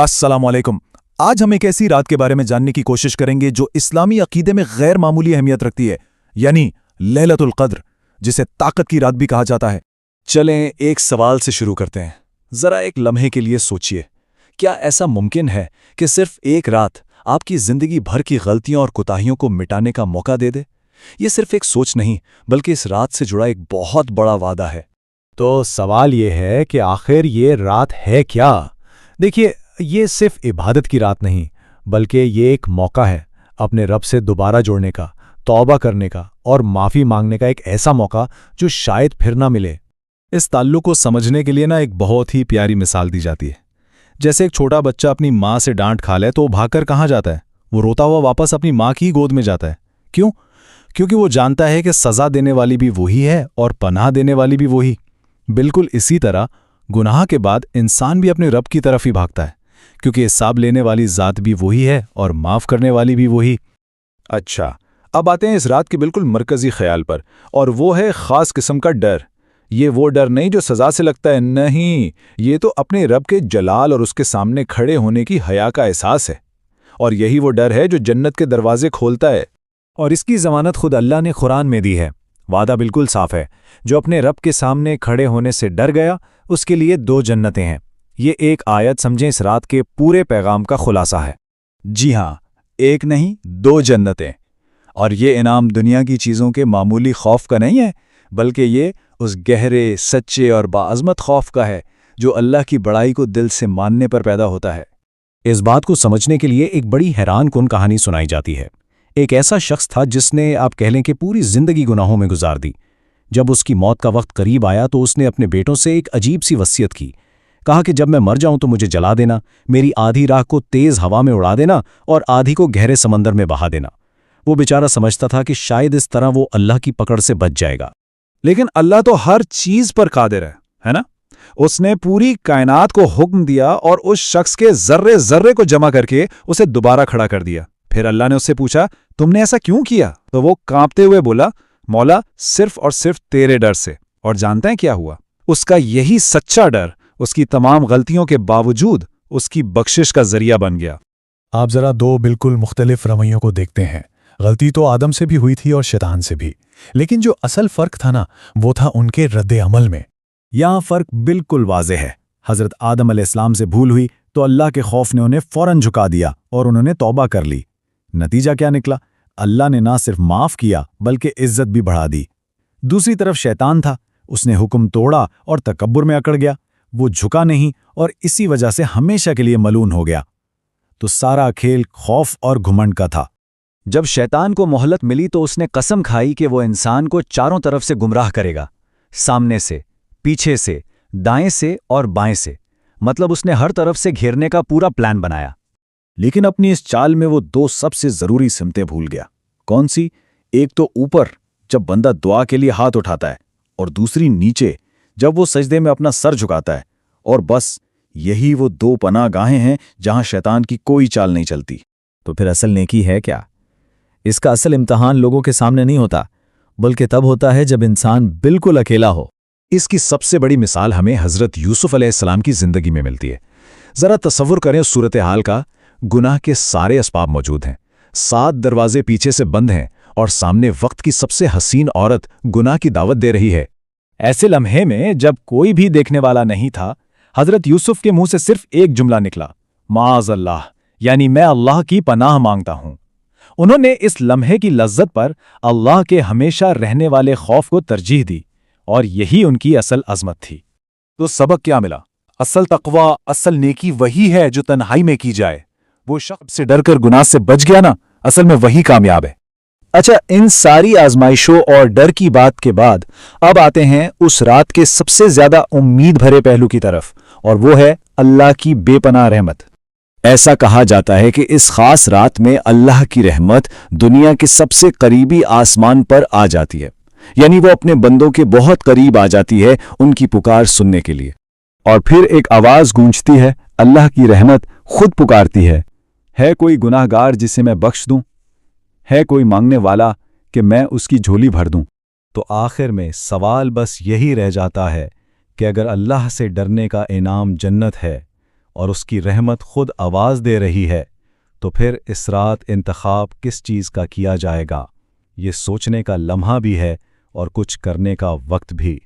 अस्सलाम वालेकुम। आज हम एक ऐसी रात के बारे में जानने की कोशिश करेंगे जो इस्लामी अकीदे में गैर मामूली अहमियत रखती है, यानी लैलतुल क़द्र, जिसे ताकत की रात भी कहा जाता है। चलें एक सवाल से शुरू करते हैं। जरा एक लम्हे के लिए सोचिए, क्या ऐसा मुमकिन है कि सिर्फ एक रात आपकी जिंदगी भर की गलतियों और कोताहियों को मिटाने का मौका दे दे? ये सिर्फ एक सोच नहीं, बल्कि इस रात से जुड़ा एक बहुत बड़ा वादा है। तो सवाल ये है कि आखिर ये रात है क्या? देखिए, ये सिर्फ इबादत की रात नहीं, बल्कि ये एक मौका है अपने रब से दोबारा जुड़ने का, तौबा करने का और माफ़ी मांगने का, एक ऐसा मौका जो शायद फिर ना मिले। इस ताल्लुक को समझने के लिए एक बहुत ही प्यारी मिसाल दी जाती है। जैसे एक छोटा बच्चा अपनी माँ से डांट खा ले तो वो भागकर कहाँ जाता है? वो रोता हुआ वापस अपनी माँ की गोद में जाता है। क्यों? क्योंकि वो जानता है कि सज़ा देने वाली भी वही है और पनाह देने वाली भी वही। बिल्कुल इसी तरह गुनाह के बाद इंसान भी अपने रब की तरफ ही भागता है, क्योंकि हिसाब लेने वाली ज़ात भी वही है और माफ़ करने वाली भी वही। अच्छा, अब आते हैं इस रात के बिल्कुल मरकज़ी ख्याल पर, और वो है ख़ास किस्म का डर। ये वो डर नहीं जो सज़ा से लगता है, नहीं, ये तो अपने रब के जलाल और उसके सामने खड़े होने की हया का एहसास है। और यही वो डर है जो जन्नत के दरवाजे खोलता है। और इसकी ज़मानत खुद अल्लाह ने कुरान में दी है। वादा बिल्कुल साफ है, जो अपने रब के सामने खड़े होने से डर गया उसके लिए 2 जन्नतें हैं। ये एक आयत समझें इस रात के पूरे पैगाम का खुलासा है। जी हाँ, एक नहीं 2 जन्नतें। और ये इनाम दुनिया की चीज़ों के मामूली खौफ का नहीं है, बल्कि ये उस गहरे, सच्चे और बाअज़मत खौफ का है जो अल्लाह की बड़ाई को दिल से मानने पर पैदा होता है। इस बात को समझने के लिए एक बड़ी हैरानकुन कहानी सुनाई जाती है। एक ऐसा शख्स था जिसने, आप कह लें कि, पूरी जिंदगी गुनाहों में गुजार दी। जब उसकी मौत का वक्त करीब आया तो उसने अपने बेटों से एक अजीब सी वसीयत की। कहा कि जब मैं मर जाऊं तो मुझे जला देना, मेरी आधी राख को तेज हवा में उड़ा देना और आधी को गहरे समंदर में बहा देना। वो बेचारा समझता था कि शायद इस तरह वो अल्लाह की पकड़ से बच जाएगा। लेकिन अल्लाह तो हर चीज पर कादिर है ना? उसने पूरी कायनात को हुक्म दिया और उस शख्स के जर्रे जर्रे को जमा करके उसे दोबारा खड़ा कर दिया। फिर अल्लाह ने उससे पूछा, तुमने ऐसा क्यों किया? तो वो कांपते हुए बोला, मौला, सिर्फ और सिर्फ तेरे डर से। और जानते हैं क्या हुआ? उसका यही सच्चा डर उसकी तमाम गलतियों के बावजूद उसकी बख्शिश का जरिया बन गया। आप जरा 2 बिल्कुल मुख्तलिफ रवैयों को देखते हैं। गलती तो आदम से भी हुई थी और शैतान से भी, लेकिन जो असल फर्क था ना, वो था उनके रद्द अमल में। यहाँ फर्क बिल्कुल वाज़ेह है। हज़रत आदम अलैहिस्सलाम से भूल हुई तो अल्लाह के खौफ ने उन्हें फ़ौरन झुका दिया और उन्होंने तौबा कर ली। नतीजा क्या निकला? अल्लाह ने ना सिर्फ माफ़ किया बल्कि इज्जत भी बढ़ा दी। दूसरी तरफ शैतान था, उसने हुक्म तोड़ा और तकब्बुर में अकड़ गया। वो झुका नहीं और इसी वजह से हमेशा के लिए मलून हो गया। तो सारा खेल खौफ और घुमंड का था। जब शैतान को मोहलत मिली तो उसने कसम खाई कि वो इंसान को चारों तरफ से गुमराह करेगा, सामने से, पीछे से, दाएं से और बाएं से। मतलब उसने हर तरफ से घेरने का पूरा प्लान बनाया। लेकिन अपनी इस चाल में वो 2 सबसे ज़रूरी सिमतें भूल गया। कौन सी? एक तो ऊपर, जब बंदा दुआ के लिए हाथ उठाता है, और दूसरी नीचे, जब वो सजदे में अपना सर झुकाता है। और बस यही वो 2 पनाह गाहें हैं जहां शैतान की कोई चाल नहीं चलती। तो फिर असल नेकी है क्या? इसका असल इम्तिहान लोगों के सामने नहीं होता, बल्कि तब होता है जब इंसान बिल्कुल अकेला हो। इसकी सबसे बड़ी मिसाल हमें हज़रत यूसुफ अलैहिस्सलाम की ज़िंदगी में मिलती है। ज़रा तसव्वुर करें उस सूरत हाल का। गुनाह के सारे असबाब मौजूद हैं, 7 दरवाजे पीछे से बंद हैं और सामने वक्त की सबसे हसीन औरत गुनाह की दावत दे रही है। ऐसे लम्हे में जब कोई भी देखने वाला नहीं था, हज़रत यूसुफ के मुंह से सिर्फ एक जुमला निकला, माज़अल्लाह, यानी मैं अल्लाह की पनाह मांगता हूं। उन्होंने इस लम्हे की लज्जत पर अल्लाह के हमेशा रहने वाले खौफ को तरजीह दी, और यही उनकी असल अज़मत थी। तो सबक क्या मिला? असल तक़वा, असल नेकी वही है जो तन्हाई में की जाए। वो शख्स से डर कर गुनाह से बच गया ना, असल में वही कामयाब है। अच्छा, इन सारी आजमाइशों और डर की बात के बाद अब आते हैं उस रात के सबसे ज्यादा उम्मीद भरे पहलू की तरफ, और वो है अल्लाह की बेपनाह रहमत। ऐसा कहा जाता है कि इस खास रात में अल्लाह की रहमत दुनिया के सबसे करीबी आसमान पर आ जाती है, यानी वो अपने बंदों के बहुत करीब आ जाती है उनकी पुकार सुनने के लिए। और फिर एक आवाज गूंजती है, अल्लाह की रहमत खुद पुकारती है कोई गुनाहगार जिसे मैं बख्श दूं? है कोई मांगने वाला कि मैं उसकी झोली भर दूं? तो आखिर में सवाल बस यही रह जाता है कि अगर अल्लाह से डरने का इनाम जन्नत है, اور اس کی رحمت خود آواز دے رہی ہے، تو پھر اس رات انتخاب کس چیز کا کیا جائے گا؟ یہ سوچنے کا لمحہ بھی ہے اور کچھ کرنے کا وقت بھی۔